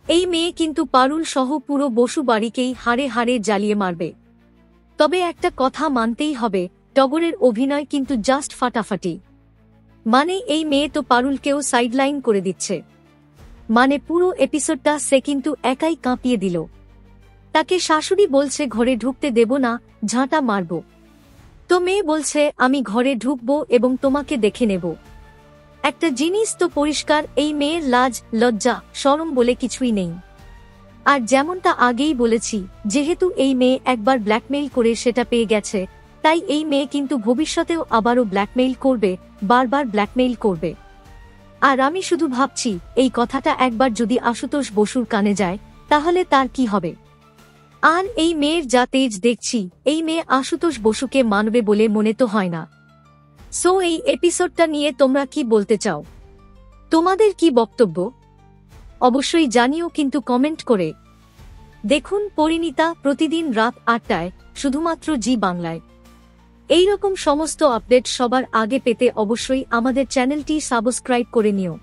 এই মেয়ে কিন্তু পারুল সহ পুরো বসু বাড়িকেই হাড়ে হাড়ে জ্বালিয়ে মারবে। তবে একটা কথা মানতেই হবে, টগরের অভিনয় কিন্তু জাস্ট ফাটাফাটি। মানে এই মেয়ে তো পারুলকেও সাইডলাইন করে দিচ্ছে। মানে পুরো এপিসোডটা সে কিন্তু একাই কাঁপিয়ে দিল। তাকে শাশুড়ি বলছে ঘরে ঢুকতে দেব না, ঝাঁটা মারব। তো মেয়ে বলছে আমি ঘরে ঢুকব এবং তোমাকে দেখে নেব। একটা জিনিস তো পরিষ্কার, এই মেয়ের লাজ লজ্জা শরম বলে কিছুই নেই। আর যেমনটা আগেই বলেছি, যেহেতু এই মেয়ে একবার ব্ল্যাকমেইল করে সেটা পেয়ে গেছে, তাই এই মেয়ে কিন্তু ভবিষ্যতেও আবারও ব্ল্যাকমেইল করবে, বারবার ব্ল্যাকমেইল করবে। আর আমি শুধু ভাবছি, এই কথাটা একবার যদি আশুতোষ বসুর কানে যায় তাহলে তার কি হবে। আর এই মেয়ের যা তেজ দেখছি, এই মেয়ে আশুতোষ বসুকে মানবে বলে মনে তো হয় না। সো এই এপিসোডটা নিয়ে তোমরা কি বলতে চাও? তোমাদের কি বক্তব্য অবশ্যই জানিও কিন্তু কমেন্ট করে। দেখুন পরিণীতা প্রতিদিন রাত ৮টায় শুধুমাত্র জি বাংলায়। এইরকম সমস্ত আপডেট সবার আগে পেতে অবশ্যই আমাদের চ্যানেলটি সাবস্ক্রাইব করে নিও।